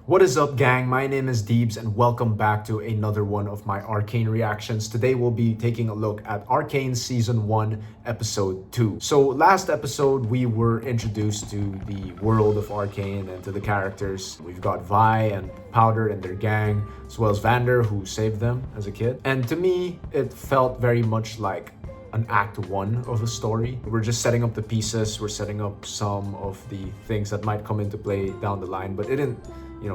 What is up, gang? My name is Deebs and welcome back to another one of my Arcane reactions. Today we'll be taking a look at Arcane Season 1, Episode 2. So last episode we were introduced to the world of Arcane and to the characters. We've got Vi and Powder and their gang, as well as Vander, who saved them as a kid. And to me, it felt very much like an act one of a story. We're just setting up the pieces, we're setting up some of the things that might come into play down the line, but it didn't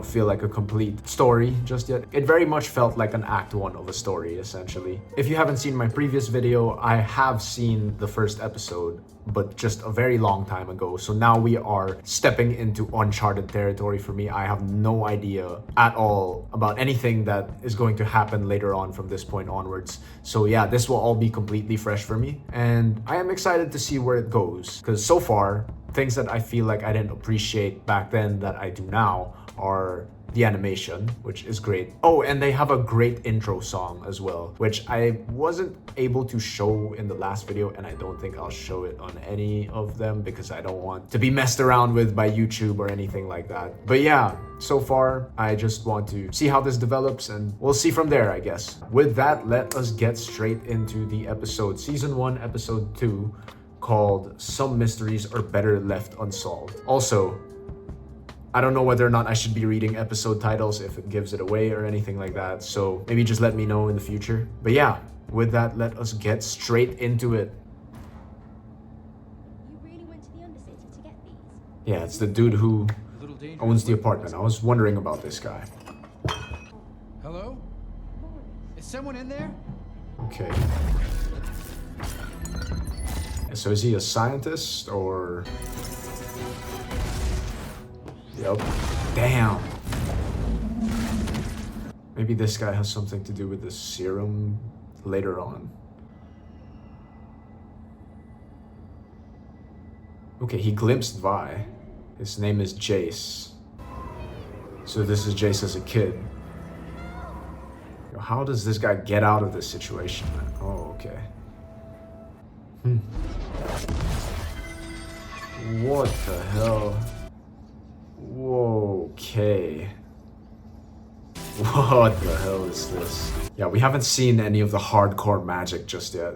feel like a complete story just yet. It very much felt like an act one of a story, essentially. If you haven't seen my previous video, I have seen the first episode, but just a very long time ago. So now we are stepping into uncharted territory for me. I have no idea at all about anything that is going to happen later on from this point onwards. So yeah, this will all be completely fresh for me. And I am excited to see where it goes, because so far, things that I feel like I didn't appreciate back then that I do now are the animation, which is great. Oh, and they have a great intro song as well, which I wasn't able to show in the last video, and I don't think I'll show it on any of them because I don't want to be messed around with by YouTube or anything like that. But yeah, so far, I just want to see how this develops and we'll see from there, I guess. With that, let us get straight into the episode. Season 1, Episode 2, called Some Mysteries Are Better Left Unsolved. Also, I don't know whether or not I should be reading episode titles if it gives it away or anything like that, so maybe just let me know in the future. But yeah, with that, let us get straight into it. You really went to the Undercity to get these? Yeah, it's the dude who owns the apartment. I was wondering about this guy. Hello? Is someone in there? Okay. So is he a scientist or... Yep. Damn. Maybe this guy has something to do with the serum later on. Okay, he glimpsed Vi. His name is Jace. So this is Jace as a kid. How does this guy get out of this situation? Oh, okay. What the hell? Whoa, okay. What the hell is this? Yeah, we haven't seen any of the hardcore magic just yet.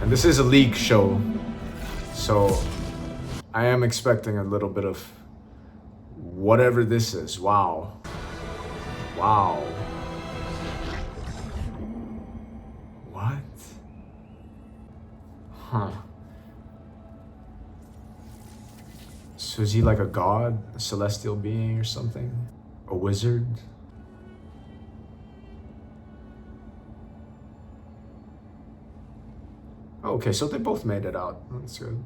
And this is a league show, so I am expecting a little bit of whatever this is. Wow. Wow. What? Huh. So is he like a god, a celestial being or something? A wizard? Okay, so they both made it out. That's good.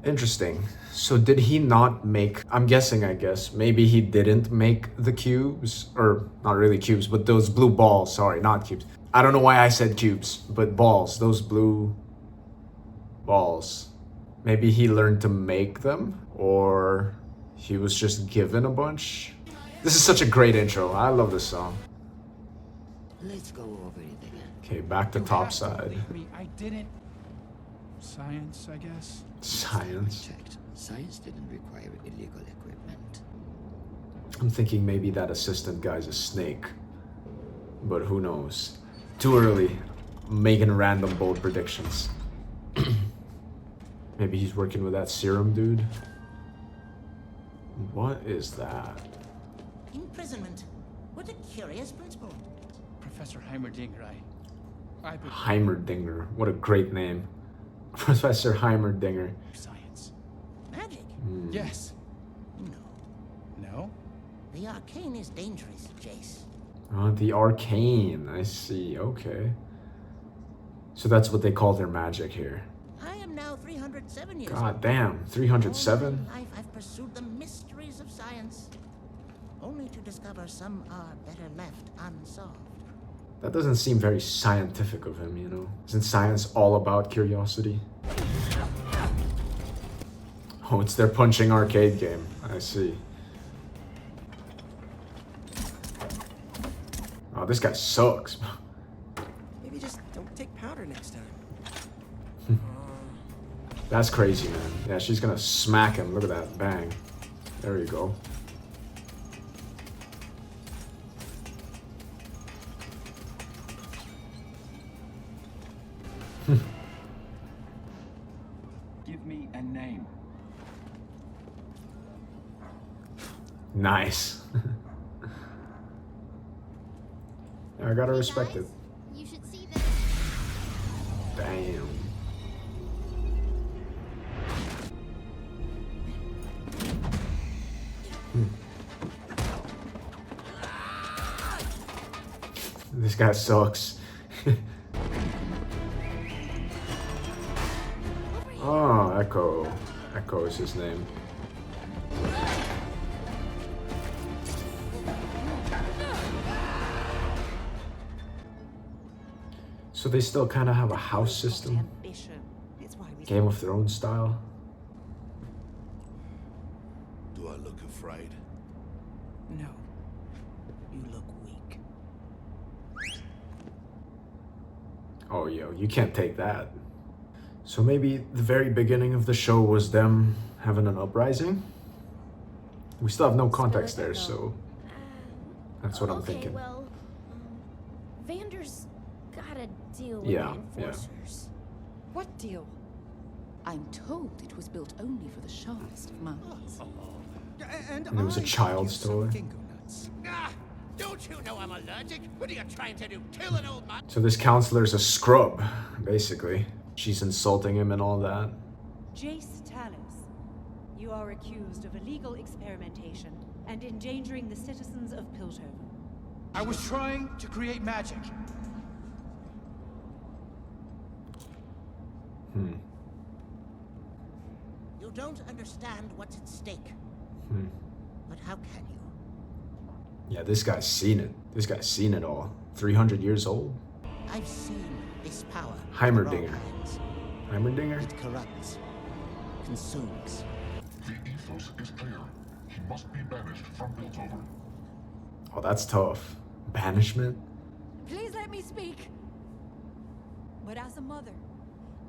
Interesting. So did he not make, I'm guessing, I guess, maybe he didn't make the cubes, or not really cubes, but those blue balls, sorry, not cubes. I don't know why I said cubes, but balls, those blue balls. Maybe he learned to make them, or he was just given a bunch. This is such a great intro. I love this song. Let's go over it again. Okay, back to top side. I didn't. Science, I guess. Science. Checked. Science didn't require illegal equipment. I'm thinking maybe that assistant guy's a snake. But who knows? Too early. Making random bold predictions. Maybe he's working with that serum dude. What is that? Imprisonment. What a curious principle. Professor Heimerdinger, I Heimerdinger. What a great name. Professor Heimerdinger. Science. Magic? Yes. No. No? The arcane is dangerous, Jace. The Arcane. I see. Okay. So that's what they call their magic here. I am now 307 years God old. damn. 307? All my life I've pursued the mysteries of science, only to discover some are better left unsolved. That doesn't seem very scientific of him, you know? Isn't science all about curiosity? Oh, it's their punching arcade game. I see. Oh, this guy sucks. Maybe just don't take powder next time. That's crazy, man. Yeah, she's gonna smack him. Look at that. Bang. There you go. Give me a name. Nice. I gotta Hey respect guys, it. You should see this. Damn. This guy sucks. Oh, Echo. Echo is his name. So they still kind of have a house system, Ambition. It's why we Game of Thrones style. Do I look afraid? No. You look weak. Oh, yo, you can't take that. So maybe the very beginning of the show was them having an uprising? We still have no context there, so that's what I'm Okay, thinking. well, Vander's gotta deal with Yeah, the yeah. enforcers. What deal? I'm told it was built only for the sharpest of minds. And And it was a I child's give you some toy. Gingo nuts. Ah, don't you know I'm allergic? What are you trying to do? Kill an old man? So this counselor's a scrub, basically. She's insulting him and all that. Jace Tallis, you are accused of illegal experimentation and endangering the citizens of Piltover. I was trying to create magic. You don't understand what's at stake. But how can you? Yeah, this guy's seen it. This guy's seen it all. 300 years old? I've seen this power. Heimerdinger. in the wrong hands. Heimerdinger? It corrupts, consumes. The ethos is clear. He must be banished from Piltover. Oh, that's tough. Banishment? Please let me speak. But as a mother,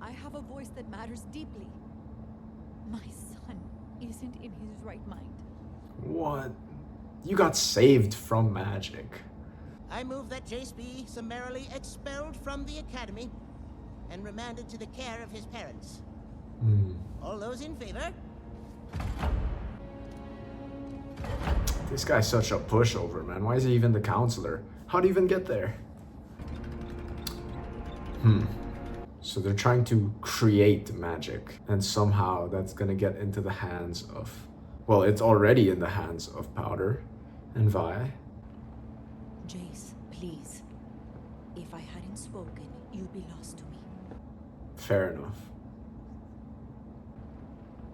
I have a voice that matters deeply. My son isn't in his right mind. What? You got saved from magic. I move that Jace be summarily expelled from the academy and remanded to the care of his parents. All those in favor? This guy's such a pushover, man. Why is he even the counselor? How'd he even get there? So they're trying to create magic, and somehow that's gonna get into the hands of... Well, it's already in the hands of Powder and Vi. Jace, please. If I hadn't spoken, you'd be lost to me. Fair enough.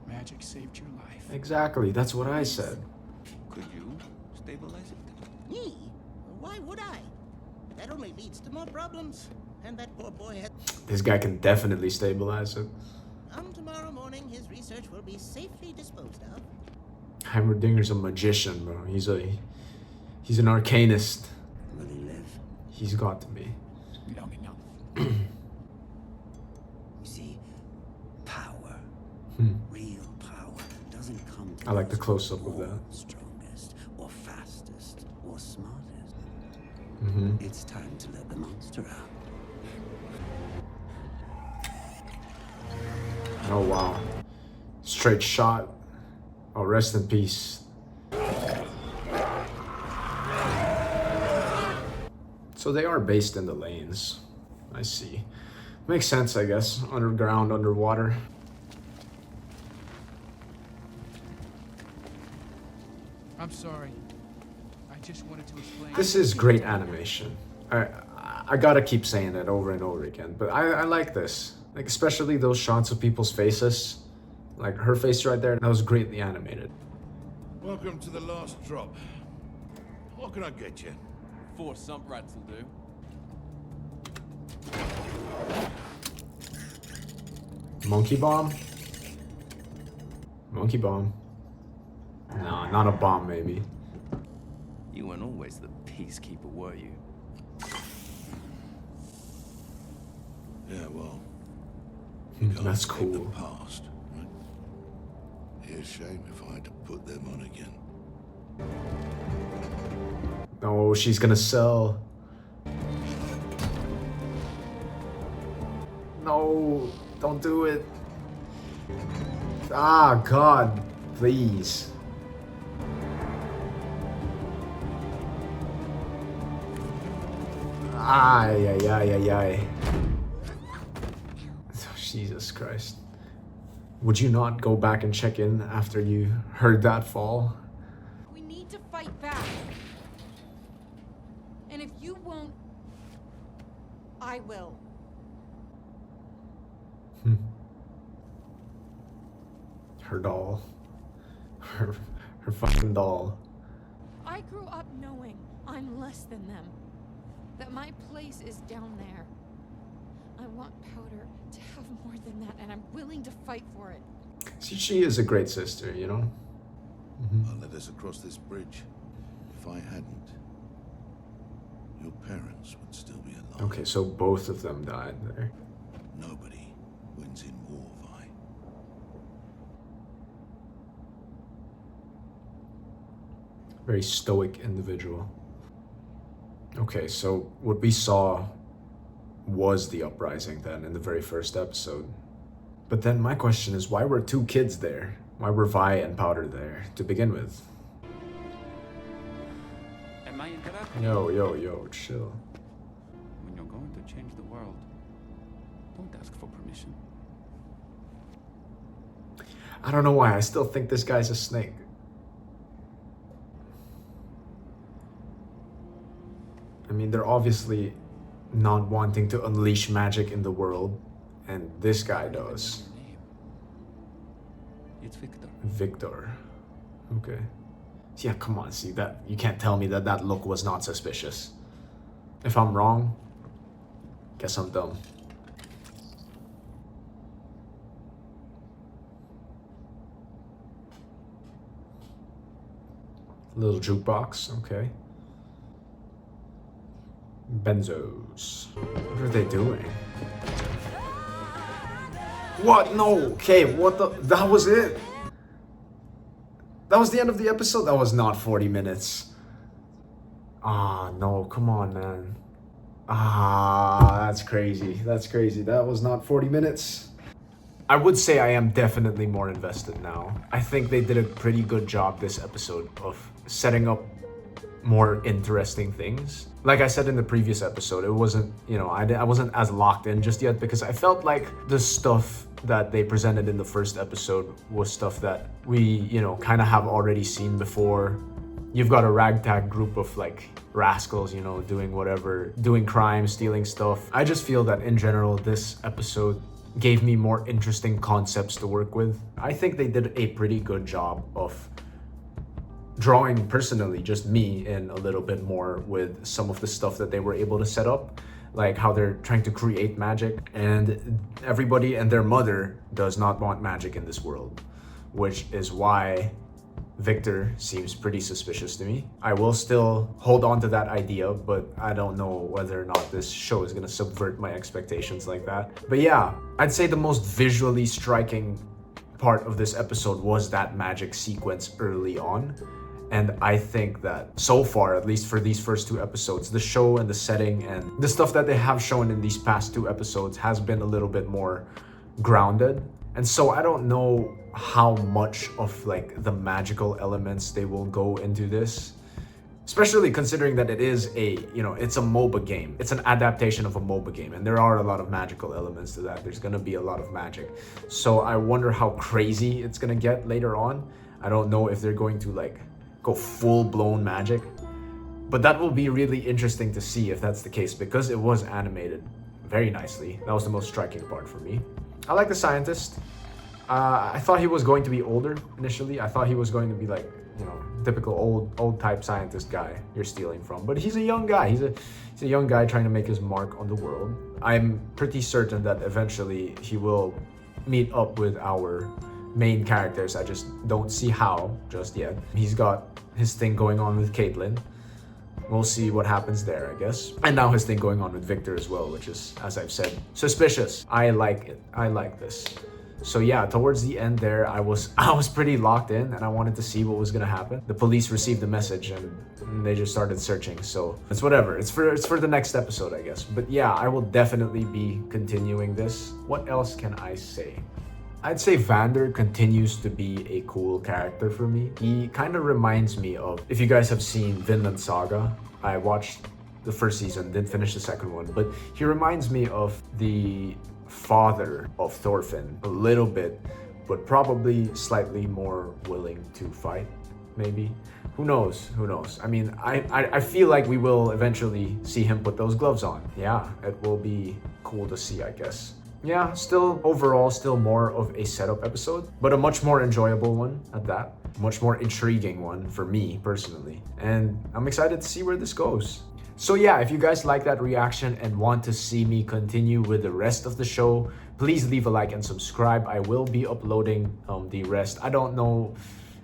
Magic saved your life. Exactly, that's what I said. Could you stabilize it? Me? Why would I? That only leads to more problems. And that poor boy had... This guy can definitely stabilize it. Come tomorrow morning, his research will be safely disposed of. Heimerdinger's a magician, bro. He's an arcanist. Will he live? He's got to be. Long enough. You see, power, real power, doesn't come to I like the those close-up of who are that. strongest, or fastest, or smartest. Mm-hmm. It's time to let the monster out. Oh, wow. Straight shot. Oh, rest in peace. So they are based in the lanes. I see. Makes sense, I guess. Underground, underwater. I'm sorry. I just wanted to explain. This is great animation. I gotta keep saying it over and over again, but I like this. Like, especially those shots of people's faces. Like her face right there, that was greatly animated. Welcome to the last drop. What can I get you? 4 sump rats will do. Monkey bomb? Monkey bomb. No, not a bomb, maybe. You weren't always the peacekeeper, were you? Yeah, well, That's take the cool. past, right? It'd be a shame if I had to put them on again. Oh, she's gonna sell. No, don't do it. Ah, God, please. Ay, ay, ay, ay, ay. Oh, Jesus Christ. Would you not go back and check in after you heard that fall? We need to fight back. And if you won't, I will. Her doll. Her fucking doll. I grew up knowing I'm less than them. That my place is down there. I want Powder to have more than that, and I'm willing to fight for it. See, she is a great sister, you know? I led us across this bridge. If I hadn't, your parents would still be alive. Okay, so both of them died there. Nobody wins in war, Vi. Very stoic individual. Okay, so what we saw was the uprising then in the very first episode. But then my question is, why were two kids there? Why were Vi and Powder there to begin with? Am I interrupting? Yo, chill. When you're going to change the world, don't ask for permission. I don't know why, I still think this guy's a snake. I mean, they're obviously not wanting to unleash magic in the world, and this guy does. It's Victor. Victor. Okay. Yeah, come on, see that you can't tell me that that look was not suspicious. If I'm wrong, guess I'm dumb. Little jukebox, okay. Benzos. What are they doing? What? No. Okay, what the? That was it. That was the end of the episode? That was not 40 minutes. Ah, no. Come on, man. Ah, that's crazy. That's crazy. That was not 40 minutes. I would say I am definitely more invested now. I think they did a pretty good job this episode of setting up more interesting things. Like I said in the previous episode, it wasn't, you know, I wasn't as locked in just yet because I felt like the stuff that they presented in the first episode was stuff that we, you know, kind of have already seen before. You've got a ragtag group of like rascals, you know, doing whatever, doing crime, stealing stuff. I just feel that in general, this episode gave me more interesting concepts to work with. I think they did a pretty good job of drawing personally just me in a little bit more with some of the stuff that they were able to set up, like how they're trying to create magic, and everybody and their mother does not want magic in this world, which is why Victor seems pretty suspicious to me. I will still hold on to that idea, but I don't know whether or not this show is gonna subvert my expectations like that. But yeah, I'd say the most visually striking part of this episode was that magic sequence early on. And I think that so far, at least for these first two episodes, the show and the setting and the stuff that they have shown in these past two episodes has been a little bit more grounded. And so I don't know how much of like the magical elements they will go into this, especially considering that it is a, you know, it's a MOBA game. It's an adaptation of a MOBA game, and there are a lot of magical elements to that. There's gonna be a lot of magic. So I wonder how crazy it's gonna get later on. I don't know if they're going to like go full-blown magic, but that will be really interesting to see if that's the case, because it was animated very nicely. That was the most striking part for me. I like the scientist. I thought he was going to be older initially. I thought he was going to be like, you know, typical old type scientist guy you're stealing from, but he's a young guy. He's a young guy trying to make his mark on the world. I'm pretty certain that eventually he will meet up with our main characters. I just don't see how just yet. He's got his thing going on with Caitlyn. We'll see what happens there, I guess. And now his thing going on with Victor as well, which is, as I've said, suspicious. I like it. I like this. So yeah, towards the end there, I was pretty locked in and I wanted to see what was gonna happen. The police received the message and they just started searching. So it's whatever. It's for the next episode, I guess. But yeah, I will definitely be continuing this. What else can I say? I'd say Vander continues to be a cool character for me. He kind of reminds me of, if you guys have seen Vinland Saga, I watched the first season, didn't finish the second one, but he reminds me of the father of Thorfinn a little bit, but probably slightly more willing to fight, maybe. Who knows? Who knows? I mean, I feel like we will eventually see him put those gloves on. Yeah, it will be cool to see, I guess. Yeah, still overall, still more of a setup episode, but a much more enjoyable one at that. Much more intriguing one for me personally. And I'm excited to see where this goes. So yeah, if you guys like that reaction and want to see me continue with the rest of the show, please leave a like and subscribe. I will be uploading the rest. I don't know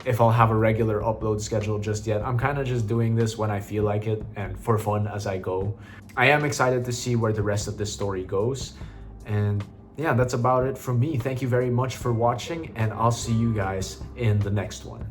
if I'll have a regular upload schedule just yet. I'm kind of just doing this when I feel like it and for fun as I go. I am excited to see where the rest of this story goes. And yeah, that's about it from me. Thank you very much for watching, and I'll see you guys in the next one.